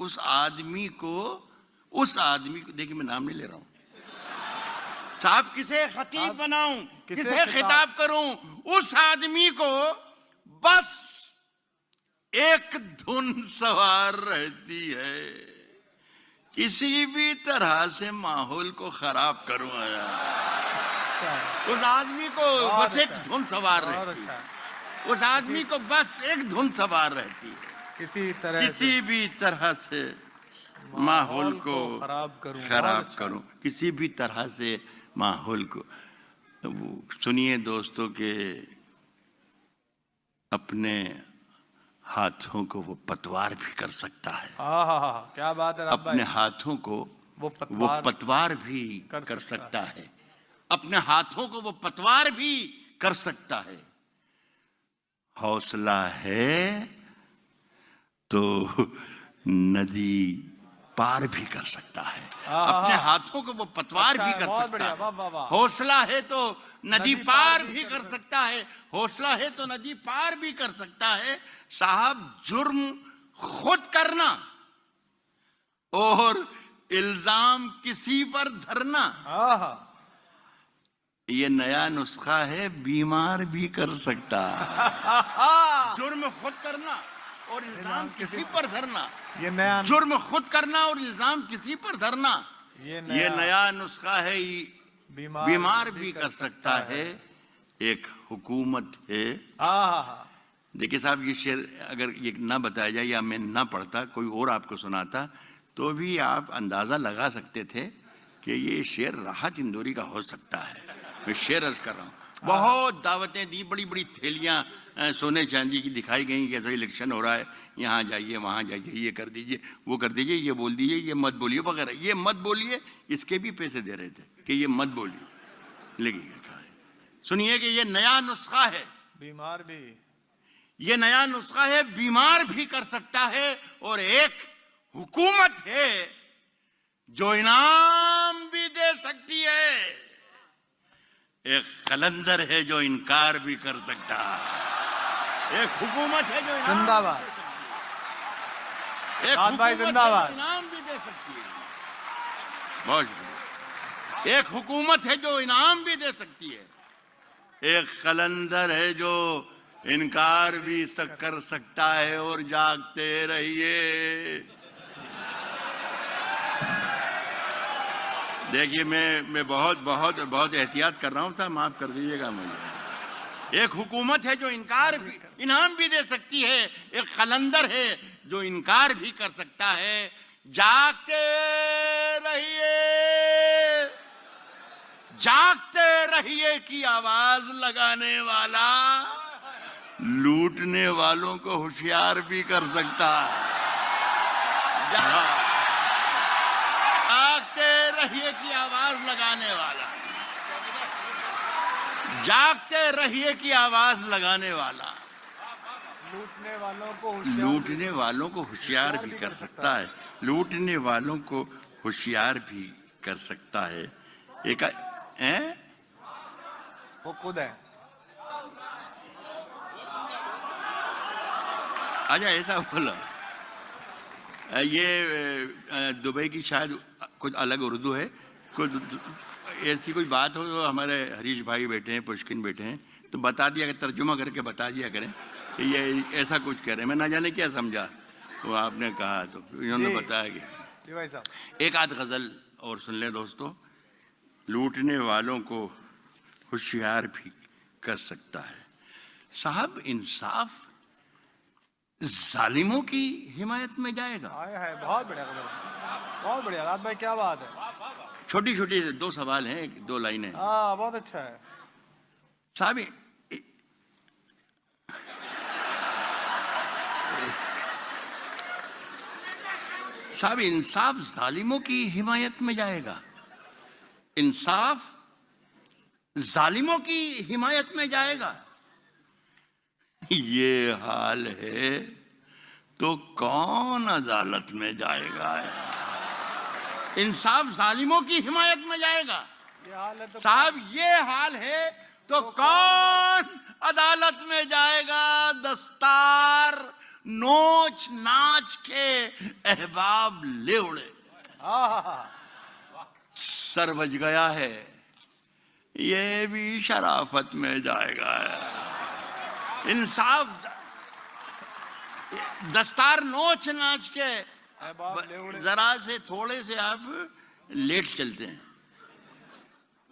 उस आदमी को देखिए मैं नाम नहीं ले रहा हूं साहब, किसे खतीब बनाऊं, किसे खिताब करूं, उस आदमी को बस एक धुन सवार रहती है, किसी भी तरह से माहौल को खराब करूं उस आदमी को बस एक धुन सवार रहती है, उस आदमी को बस एक धुन सवार रहती है, किसी भी तरह से माहौल को खराब करूं, किसी भी तरह से माहौल को। सुनिए दोस्तों के अपने हाथों को वो पतवार भी कर सकता है। क्या बात है, अपने हाथों को वो पतवार भी कर सकता है, अपने हाथों को वो पतवार भी कर सकता है। हौसला है तो नदी पार भी कर सकता है, अपने हाथों को वो पतवार भी कर सकता है। हौसला है तो नदी पार भी कर सकता है, हौसला है तो नदी पार भी कर सकता है। साहब, जुर्म खुद करना और इल्जाम किसी पर धरना, ये नया नुस्खा है, बीमार भी कर सकता है। जुर्म खुद करना और इल्जाम किसी पर धरना, ये नया जुर्म खुद करना और इल्जाम किसी पर धरना, ये नया नुस्खा है, बीमार भी कर सकता है। एक हुकूमत है। देखिए साहब, ये शेर अगर ये ना बताया जाए या मैं ना पढ़ता, कोई और आपको सुनाता, तो भी आप अंदाजा लगा सकते थे कि ये शेर राहत इंदौरी का हो सकता है। मैं शेर अर्ज कर रहा हूँ। बहुत दावतें दी, बड़ी बड़ी थैलियां सोने चांदी की दिखाई गई, कैसा इलेक्शन हो रहा है, यहाँ जाइए वहाँ जाइए, ये कर दीजिए वो कर दीजिए, ये बोल दीजिए, ये मत बोलिए वगैरह, ये मत बोलिए, इसके भी पैसे दे रहे थे कि ये मत बोलिए। लेकिन सुनिए कि ये नया नुस्खा है, बीमार भी, ये नया नुस्खा है, बीमार भी कर सकता है। और एक हुकूमत है जो इनाम भी दे सकती है, एक कलंदर है जो इनकार भी कर सकता है। एक हुकूमत है जो जिंदाबाद, एक हुकूमत जिंदाबाद, इनाम भी दे सकती है। बहुत शुक्रिया। एक हुकूमत है जो इनाम भी दे सकती है, एक कलंदर है जो इनकार भी कर सकता है। और जागते रहिए। देखिए मैं बहुत बहुत बहुत एहतियात कर रहा हूँ साहब, माफ कर दीजिएगा मुझे। एक हुकूमत है जो इनकार भी, इनाम भी दे सकती है, एक कलंदर है जो इनकार भी कर सकता है। जागते रहिए, जागते रहिए की आवाज लगाने वाला लूटने वालों को होशियार भी कर सकता है। जागते रहिए की आवाज लगाने वाला, जागते रहिए की आवाज लगाने वाला लूटने वालों को होशियार भी कर सकता है, लूटने वालों को होशियार भी कर सकता है। एक वो खुद है। अच्छा, ऐसा बोला। ये दुबई की शायद कुछ अलग उर्दू है, कुछ ऐसी कोई बात हो। तो हमारे हरीश भाई बैठे हैं, पुष्किन बैठे हैं, तो बता दिया, तर्जुमा करके बता दिया करें कि ये ऐसा कुछ कह रहे हैं। मैं ना जाने क्या समझा, तो आपने कहा तो इन्होंने बताया कि एक आध गजल और सुन ले दोस्तों। लूटने वालों को होशियार भी कर सकता है। साहब, इंसाफ जालिमों की हिमायत में जाएगा। बहुत बढ़िया, बहुत बढ़िया रात भाई, क्या बात है। छोटी छोटी दो सवाल हैं, दो लाइनें। बहुत अच्छा है साहब। साहब, इंसाफ जालिमों की हिमायत में जाएगा, इंसाफ जालिमों की हिमायत में जाएगा। ये हाल है तो कौन अदालत में जाएगा। इंसाफ जालिमों की हिमायत में जाएगा। तो साहब, ये हाल है तो कौन अदालत में जाएगा। दस्तार नोच नाच के अहबाब ले उड़े। सर बज गया है, ये भी शराफत में जाएगा। इंसाफ, दस्तार नोच नाच के जरा से थोड़े से आप लेट चलते हैं,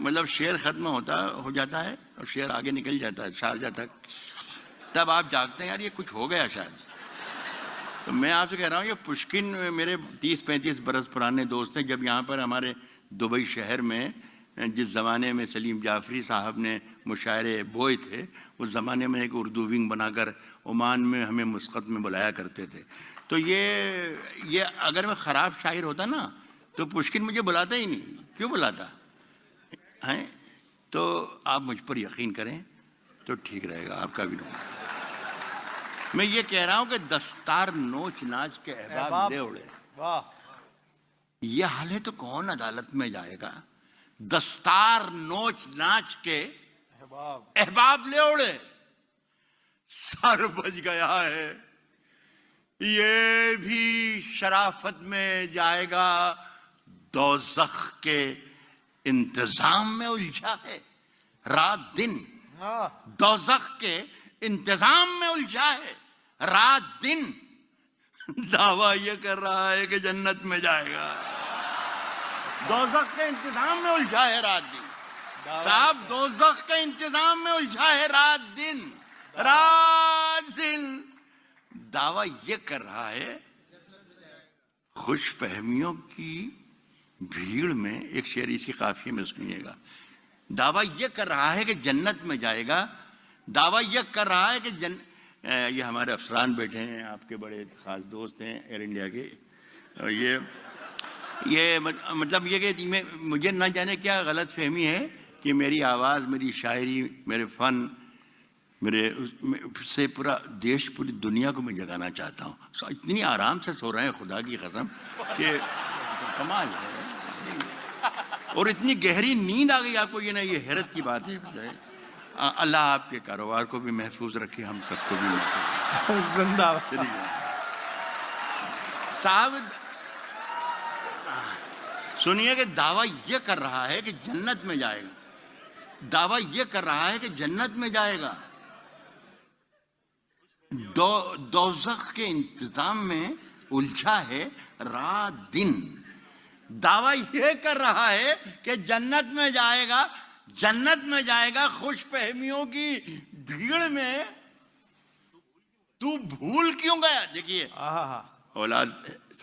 मतलब शेर खत्म हो जाता है और शेर आगे निकल जाता है शारजा तक, तब आप जागते हैं यार ये कुछ हो गया शायद। तो मैं आपसे कह रहा हूँ, ये पुष्किन मेरे 30-35 बरस पुराने दोस्त हैं। जब यहाँ पर हमारे दुबई शहर में जिस ज़माने में सलीम जाफरी साहब ने मुशायरे बोए थे, उस ज़माने में एक उर्दू विंग बनाकर ओमान में हमें मुस्कत में बुलाया करते थे। तो ये अगर मैं ख़राब शायर होता ना तो पुष्किन मुझे बुलाता ही नहीं। क्यों बुलाता है? तो आप मुझ पर यकीन करें तो ठीक रहेगा, आपका भी नहीं। मैं ये कह रहा हूँ कि दस्तार नोच नाच के अहबाब ले उड़े। वाह, ये हाल है तो कौन अदालत में जाएगा? दस्तार नोच नाच के अहबाब ले उड़े, सर बज गया है, ये भी शराफत में जाएगा। दोज़ख के इंतजाम में उलझा है रात दिन, दोज़ख के इंतजाम में उलझा है रात दिन। दावा ये कर रहा है कि जन्नत में जाएगा, दोज़ख के इंतजाम में उलझा है रात दिन। साहब, दोज़ख के इंतजाम में उलझा है रात दिन, रात दिन। दावा ये कर रहा है, खुश फहमियों की भीड़ में, एक शेर इसी काफिये में सुनिएगा, दावा ये कर रहा है कि जन्नत में जाएगा। दावा ये कर रहा है कि ये हमारे अफसरान बैठे हैं, आपके बड़े खास दोस्त हैं एयर इंडिया के। ये मतलब ये कि मुझे न जाने क्या गलत फहमी है कि मेरी आवाज़, मेरी शायरी, मेरे फ़न, मेरे से पूरा देश, पूरी दुनिया को मैं जगाना चाहता हूँ। इतनी आराम से सो रहे हैं, खुदा की कसम कि कमाल है। और इतनी गहरी नींद आ गई आपको, ये ना, ये हैरत की बात है। अल्लाह आपके कारोबार को भी महफूज रखे, हम सबको भी जिंदाबाद। साहब सुनिए कि दावा ये कर रहा है कि जन्नत में जाएगा, दावा ये कर रहा है कि जन्नत में जाएगा। दोज़ख के इंतजाम में उलझा है रात दिन। दावा ये कर रहा है कि जन्नत में जाएगा, जन्नत में जाएगा। खुश फहमियों की भीड़ में तू भूल क्यों गया? देखिए, औलाद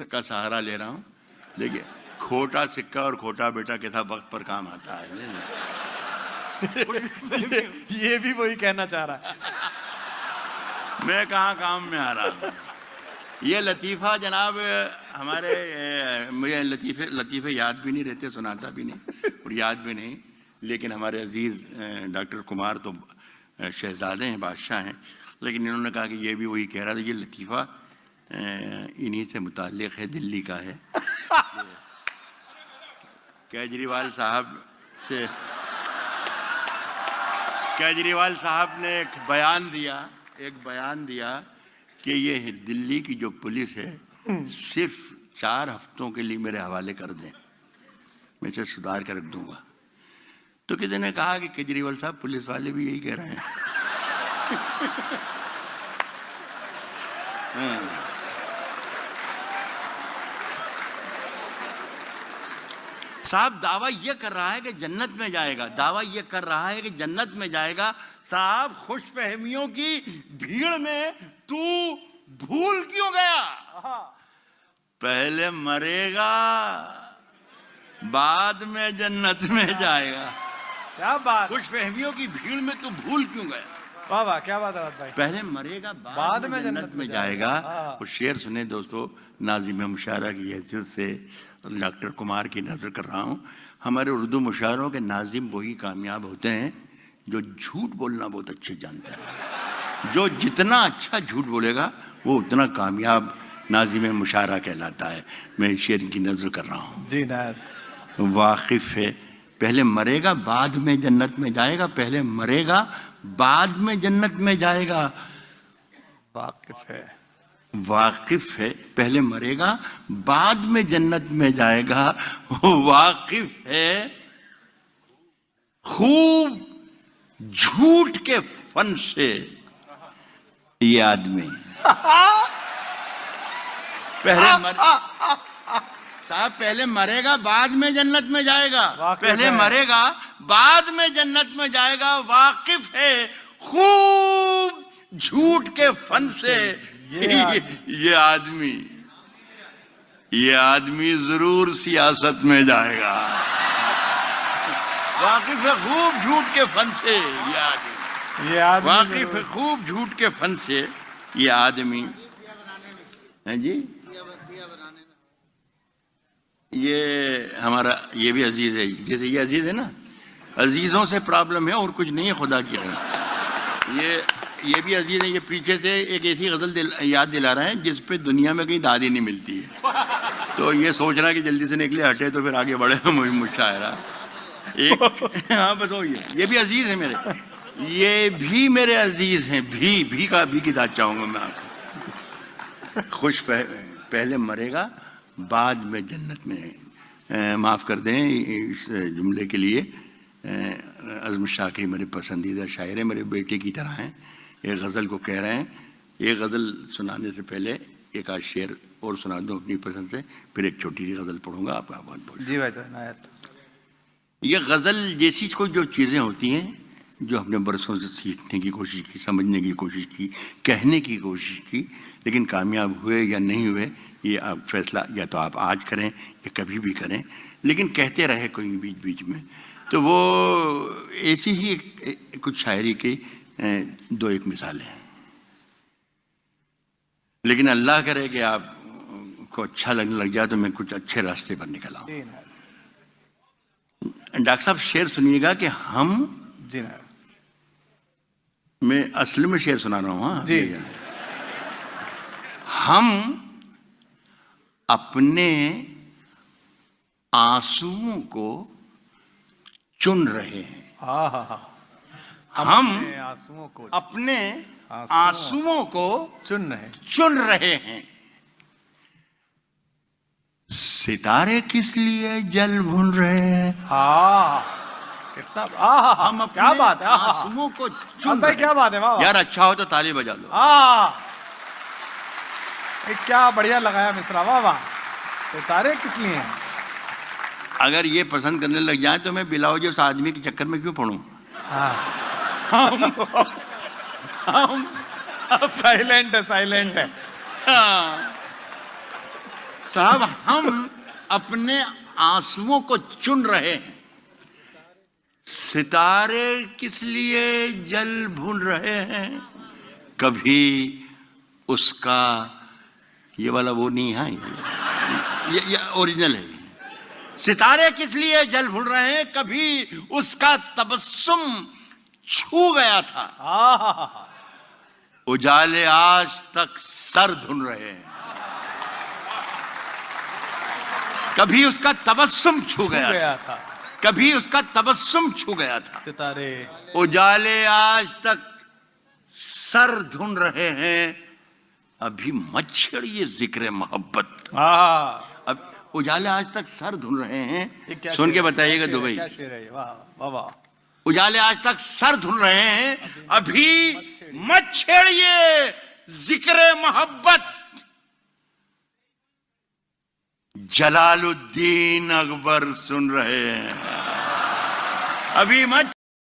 का सहारा ले रहा हूं, देखिए, खोटा सिक्का और खोटा बेटा कैसा वक्त पर काम आता है। ये भी वही कहना चाह रहा है। मैं कहाँ काम में आ रहा हूँ। ये लतीफ़ा जनाब हमारे, मुझे लतीफ़े याद भी नहीं रहते, सुनाता भी नहीं और याद भी नहीं, लेकिन हमारे अजीज़ डॉक्टर कुमार तो शहजादे हैं, बादशाह हैं, लेकिन इन्होंने कहा कि ये भी वही कह रहा था। ये लतीफ़ा इन्हीं से मुताल्लिक़ है, दिल्ली का है। केजरीवाल साहब ने एक बयान दिया कि ये दिल्ली की जो पुलिस है सिर्फ 4 हफ्तों के लिए मेरे हवाले कर दें, मैं इसे सुधार कर रख दूंगा। तो किसी ने कहा कि केजरीवाल साहब, पुलिस वाले भी यही कह रहे हैं। साहब, दावा ये कर रहा है कि जन्नत में जाएगा, दावा ये कर रहा है कि जन्नत में जाएगा। साहब, खुश फहमियों की भीड़ में तू भूल क्यों गया? पहले मरेगा, बाद में जन्नत में जाएगा। क्या बात! खुश फहमियों की भीड़ में तू भूल क्यों गया? वाह वाह, क्या बात है भाई। पहले मरेगा, बाद में जन्नत में जाएगा। और शेर सुने दोस्तों, नाज़िम मुशायरा की हैसियत से डॉक्टर कुमार की नज़र कर रहा हूँ। हमारे उर्दू मुशायरों के नाज़िम वही कामयाब होते हैं जो झूठ बोलना बहुत अच्छे जानते हैं। जो जितना अच्छा झूठ बोलेगा वो उतना कामयाब नाज़िम मुशायरा कहलाता है। मैं शेर की नज़र कर रहा हूँ। जी ना, वाकिफ़ है। पहले मरेगा, बाद में जन्नत में जाएगा। पहले मरेगा, बाद में जन्नत में जाएगा। वाकिफ़ है। वाकिफ है, पहले मरेगा बाद में जन्नत में जाएगा। वाकिफ है खूब झूठ के फन से ये आदमी। साहब पहले मरेगा बाद में जन्नत में जाएगा, पहले मरेगा बाद में जन्नत में जाएगा। वाकिफ है खूब झूठ के फन से ये आदमी जरूर सियासत में जाएगा। वाकिफ है खूब झूठ के फन से ये आदमी वाकिफ है खूब झूठ के फन से ये आदमी है जी। ये हमारा ये भी अजीज है, जैसे ये अजीज है ना, अजीजों से प्रॉब्लम है और कुछ नहीं है, खुदा की रहमत। ये भी अजीज है। ये पीछे से एक ऐसी गजल याद दिला रहा है जिस पे दुनिया में कहीं दादी नहीं मिलती है, तो ये सोच रहा है कि जल्दी से निकले, हटे तो फिर आगे बढ़े। मुशायरा एक हाँ बताओ, ये भी अजीज है मेरे, ये भी मेरे अजीज हैं। भी की दाद चाहूंगा मैं आपको। खुश पहले मरेगा बाद में जन्नत में। माफ कर दें इस जुमले के लिए। अज़म शाकिर मेरे पसंदीदा शायर है, मेरे बेटे की तरह हैं। एक गज़ल को कह रहे हैं। एक गज़ल सुनाने से पहले एक आध शेर और सुना दूं अपनी पसंद से, फिर एक छोटी सी गज़ल पढ़ूंगा। आप आवाज़ बोल जी भाई साहब। ये गज़ल जैसी कोई जो चीज़ें होती हैं जो हमने बरसों से सीखने की कोशिश की, समझने की कोशिश की, कहने की कोशिश की, लेकिन कामयाब हुए या नहीं हुए ये आप फैसला या तो आप आज करें या कभी भी करें, लेकिन कहते रहे कोई बीच बीच में। तो वो ऐसी ही कुछ शायरी की दो एक मिसालें हैं। लेकिन अल्लाह करे कि आपको अच्छा लगने लग जाए तो मैं कुछ अच्छे रास्ते पर निकल आऊं। डॉक्टर साहब शेर सुनिएगा कि हम जी ना, मैं असल में शेर सुना रहा हूं। हाँ जी। हम अपने आंसुओं को चुन रहे हैं। हम आंसुओं को अपने आंसुओं को चुन रहे हैं। सितारे किस लिए जल भून रहे हैं। कितना हम अपने क्या बात है, आंसुओं को चुन भाई, क्या बात है वाह। यार अच्छा हो तो ताली बजा लो। क्या बढ़िया लगाया मिश्रा, वाह वाह। सितारे किस लिए हैं? अगर ये पसंद करने लग जाए तो मैं बिलाओ जो उस आदमी के चक्कर में क्यों पढ़ूं। साइलेंट है। साहब हम अपने आंसुओं को चुन रहे हैं। सितारे किस लिए जल भून रहे हैं। कभी उसका ये वाला वो नहीं है, ये ओरिजिनल है। सितारे किस लिए जल भून रहे हैं, कभी उसका तबस्सुम छू गया था। उजाले आज तक सर धुन रहे हैं। कभी उसका तबस्सुम छू गया था, कभी उसका तबस्सुम छू गया था। सितारे उजाले आज तक सर धुन रहे हैं, अभी मत छेड़िए जिक्र मोहब्बत। अब उजाले आज तक सर धुन रहे हैं, सुन के बताइएगा दुबई। क्या शेर है ये, वाह वाह। उजाले आज तक सर धुन रहे हैं, अभी मत छेड़िए जिक्र मोहब्बत। जलालुद्दीन अकबर सुन रहे हैं, अभी मत